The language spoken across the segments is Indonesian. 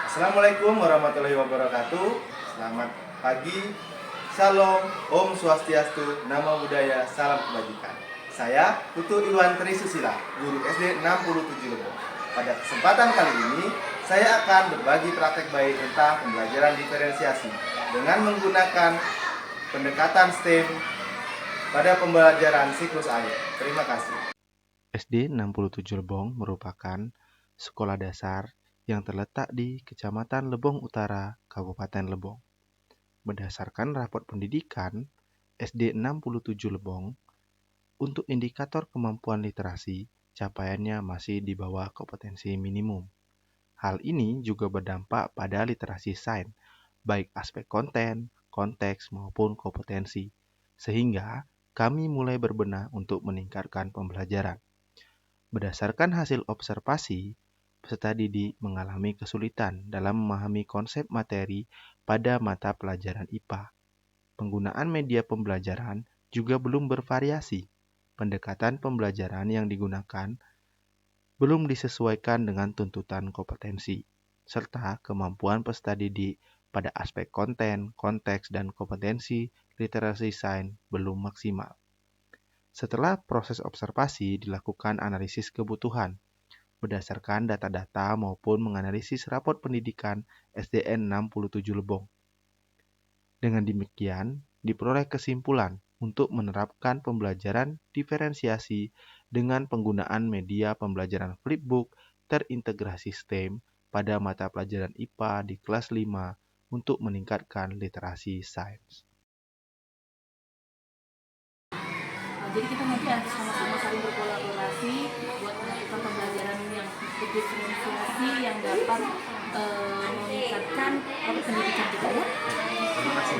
Assalamualaikum warahmatullahi wabarakatuh. Selamat pagi, Shalom, Om Swastiastu, Namo Buddhaya, Salam Kebajikan. Saya Putu Iwan Trisusila, guru SD 67 Lebong. Pada kesempatan kali ini, saya akan berbagi praktek baik tentang pembelajaran diferensiasi dengan menggunakan pendekatan STEM pada pembelajaran siklus air. Terima kasih. SD 67 Lebong merupakan sekolah dasar yang terletak di Kecamatan Lebong Utara, Kabupaten Lebong. Berdasarkan rapot pendidikan SD 67 Lebong, untuk indikator kemampuan literasi, capaiannya masih di bawah kompetensi minimum. Hal ini juga berdampak pada literasi sains, baik aspek konten, konteks, maupun kompetensi, sehingga kami mulai berbenah untuk meningkatkan pembelajaran. Berdasarkan hasil observasi, peserta didik mengalami kesulitan dalam memahami konsep materi pada mata pelajaran IPA. Penggunaan media pembelajaran juga belum bervariasi. Pendekatan pembelajaran yang digunakan belum disesuaikan dengan tuntutan kompetensi, serta kemampuan peserta didik pada aspek konten, konteks, dan kompetensi literasi sains belum maksimal. Setelah proses observasi, dilakukan analisis kebutuhan berdasarkan data-data maupun menganalisis rapot pendidikan SDN 67 Lebong. Dengan demikian, diperoleh kesimpulan untuk menerapkan pembelajaran diferensiasi dengan penggunaan media pembelajaran flipbook terintegrasi STEM pada mata pelajaran IPA di kelas 5 untuk meningkatkan literasi sains. Jadi kita nanti harus sama-sama saling berkolaborasi buat melakukan pembelajaran yang berdiferensiasi yang dapat meningkatkan pendidikan kita ya. Terima kasih.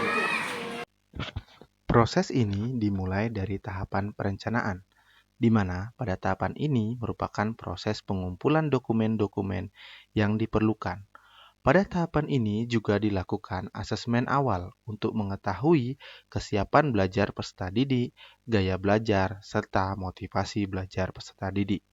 Proses ini dimulai dari tahapan perencanaan, di mana pada tahapan ini merupakan proses pengumpulan dokumen-dokumen yang diperlukan. Pada tahapan ini juga dilakukan asesmen awal untuk mengetahui kesiapan belajar peserta didik, gaya belajar, serta motivasi belajar peserta didik.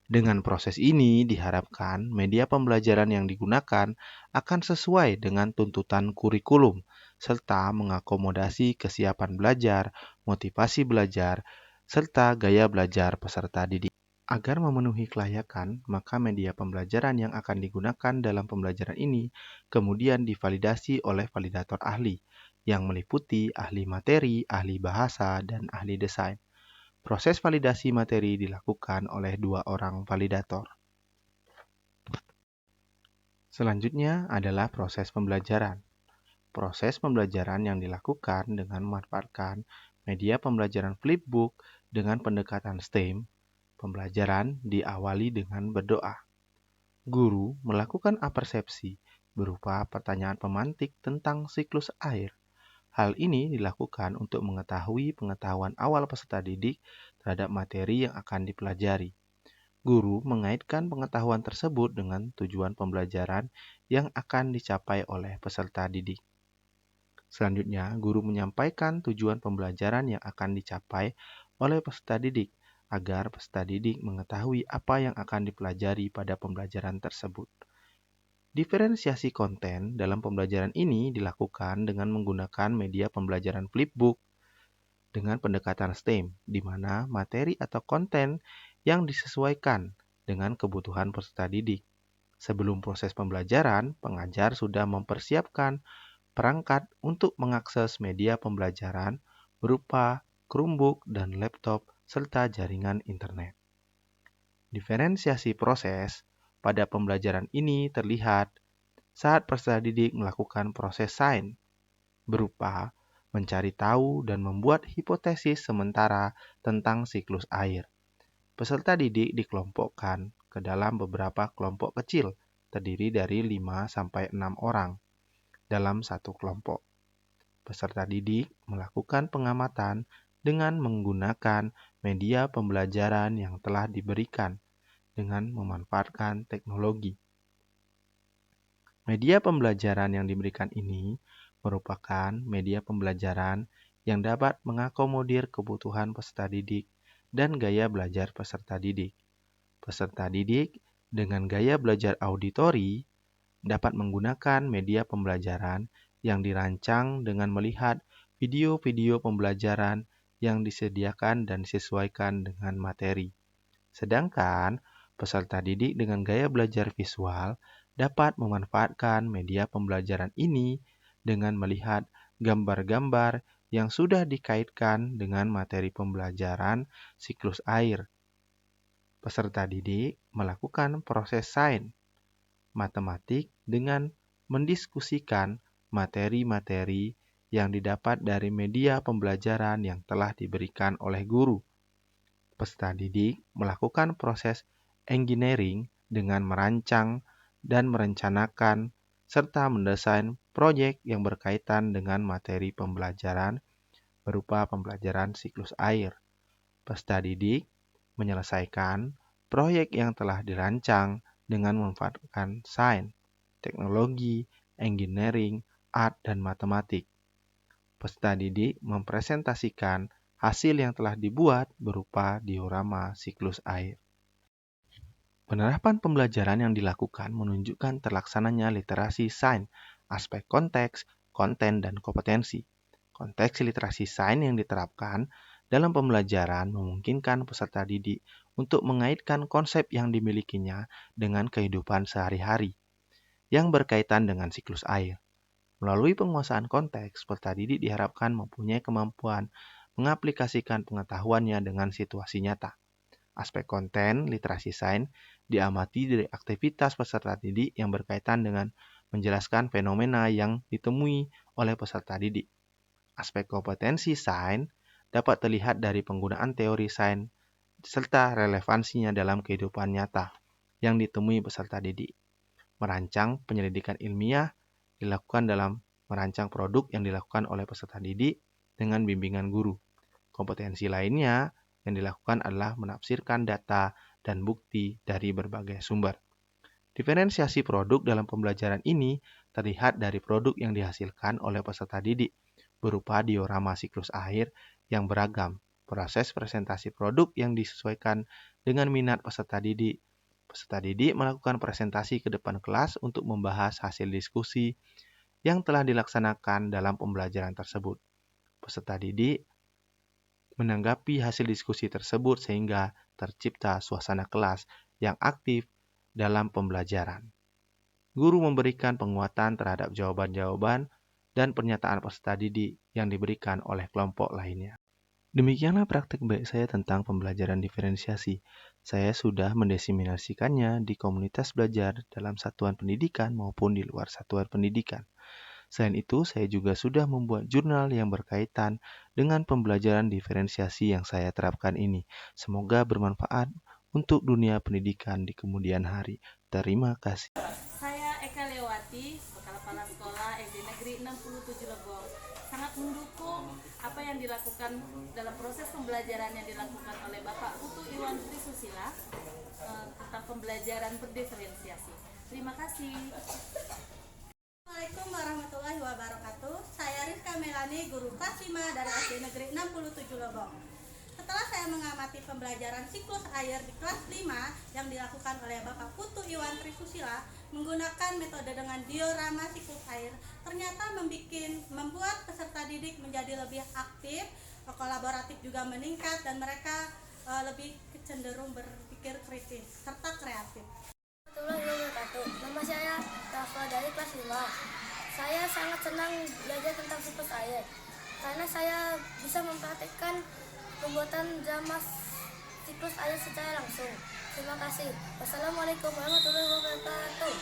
Dengan proses ini diharapkan media pembelajaran yang digunakan akan sesuai dengan tuntutan kurikulum, serta mengakomodasi kesiapan belajar, motivasi belajar, serta gaya belajar peserta didik. Agar memenuhi kelayakan, maka media pembelajaran yang akan digunakan dalam pembelajaran ini kemudian divalidasi oleh validator ahli, yang meliputi ahli materi, ahli bahasa, dan ahli desain. Proses validasi materi dilakukan oleh 2 orang validator. Selanjutnya adalah proses pembelajaran. Proses pembelajaran yang dilakukan dengan memanfaatkan media pembelajaran flipbook dengan pendekatan STEM. Pembelajaran diawali dengan berdoa. Guru melakukan apersepsi berupa pertanyaan pemantik tentang siklus air. Hal ini dilakukan untuk mengetahui pengetahuan awal peserta didik terhadap materi yang akan dipelajari. Guru mengaitkan pengetahuan tersebut dengan tujuan pembelajaran yang akan dicapai oleh peserta didik. Selanjutnya, guru menyampaikan tujuan pembelajaran yang akan dicapai oleh peserta didik agar peserta didik mengetahui apa yang akan dipelajari pada pembelajaran tersebut. Diferensiasi konten dalam pembelajaran ini dilakukan dengan menggunakan media pembelajaran flipbook dengan pendekatan STEM, di mana materi atau konten yang disesuaikan dengan kebutuhan peserta didik. Sebelum proses pembelajaran, pengajar sudah mempersiapkan perangkat untuk mengakses media pembelajaran berupa Chromebook dan laptop serta jaringan internet. Diferensiasi proses pada pembelajaran ini terlihat saat peserta didik melakukan proses sains berupa mencari tahu dan membuat hipotesis sementara tentang siklus air. Peserta didik dikelompokkan ke dalam beberapa kelompok kecil terdiri dari 5-6 orang dalam satu kelompok. Peserta didik melakukan pengamatan dengan menggunakan media pembelajaran yang telah diberikan dengan memanfaatkan teknologi. Media pembelajaran yang diberikan ini merupakan media pembelajaran yang dapat mengakomodir kebutuhan peserta didik dan gaya belajar peserta didik. Peserta didik dengan gaya belajar auditori dapat menggunakan media pembelajaran yang dirancang dengan melihat video-video pembelajaran yang disediakan dan disesuaikan dengan materi. Sedangkan peserta didik dengan gaya belajar visual dapat memanfaatkan media pembelajaran ini dengan melihat gambar-gambar yang sudah dikaitkan dengan materi pembelajaran siklus air. Peserta didik melakukan proses sains matematik dengan mendiskusikan materi-materi yang didapat dari media pembelajaran yang telah diberikan oleh guru. Peserta didik melakukan proses engineering dengan merancang dan merencanakan serta mendesain proyek yang berkaitan dengan materi pembelajaran berupa pembelajaran siklus air. Peserta didik menyelesaikan proyek yang telah dirancang dengan memanfaatkan sains, teknologi, engineering, art, dan matematik. Peserta didik mempresentasikan hasil yang telah dibuat berupa diorama siklus air. Penerapan pembelajaran yang dilakukan menunjukkan terlaksananya literasi sains, aspek konteks, konten, dan kompetensi. Konteks literasi sains yang diterapkan dalam pembelajaran memungkinkan peserta didik untuk mengaitkan konsep yang dimilikinya dengan kehidupan sehari-hari yang berkaitan dengan siklus air. Melalui penguasaan konteks, peserta didik diharapkan mempunyai kemampuan mengaplikasikan pengetahuannya dengan situasi nyata. Aspek konten literasi sains diamati dari aktivitas peserta didik yang berkaitan dengan menjelaskan fenomena yang ditemui oleh peserta didik. Aspek kompetensi sains dapat terlihat dari penggunaan teori sains serta relevansinya dalam kehidupan nyata yang ditemui peserta didik. Merancang penyelidikan ilmiah dilakukan dalam merancang produk yang dilakukan oleh peserta didik dengan bimbingan guru. Kompetensi lainnya yang dilakukan adalah menafsirkan data dan bukti dari berbagai sumber. Diferensiasi produk dalam pembelajaran ini terlihat dari produk yang dihasilkan oleh peserta didik berupa diorama siklus air yang beragam, proses presentasi produk yang disesuaikan dengan minat peserta didik. Peserta didik melakukan presentasi ke depan kelas untuk membahas hasil diskusi yang telah dilaksanakan dalam pembelajaran tersebut. Peserta didik menanggapi hasil diskusi tersebut sehingga tercipta suasana kelas yang aktif dalam pembelajaran. Guru memberikan penguatan terhadap jawaban-jawaban dan pernyataan peserta didik yang diberikan oleh kelompok lainnya. Demikianlah praktek baik saya tentang pembelajaran diferensiasi. Saya sudah mendiseminasikannya di komunitas belajar dalam satuan pendidikan maupun di luar satuan pendidikan. Selain itu, saya juga sudah membuat jurnal yang berkaitan dengan pembelajaran diferensiasi yang saya terapkan ini. Semoga bermanfaat untuk dunia pendidikan di kemudian hari. Terima kasih. Saya Eka Lewati, Kepala Sekolah SD Negeri 67 Lebong. Sangat mendukung apa yang dilakukan dalam proses pembelajaran yang dilakukan oleh Bapak Putu Iwan Trisusila tentang pembelajaran berdiferensiasi. Terima kasih. Assalamualaikum warahmatullahi wabarakatuh. Saya Rizka Melani, guru kelas 5 dari SD Negeri 67 Lebong. Setelah saya mengamati pembelajaran siklus air di kelas 5 yang dilakukan oleh Bapak Putu Iwan Trisusila menggunakan metode dengan diorama siklus air, ternyata membuat peserta didik menjadi lebih aktif, kolaboratif juga meningkat, dan mereka lebih cenderung berpikir kritis serta kreatif. Warahmatullahi wabarakatuh. Nama saya Rafa dari kelas 5. Saya sangat senang belajar tentang siklus air karena saya bisa mempraktikkan pembuatan drama siklus air secara langsung. Terima kasih. Wassalamualaikum warahmatullahi wabarakatuh.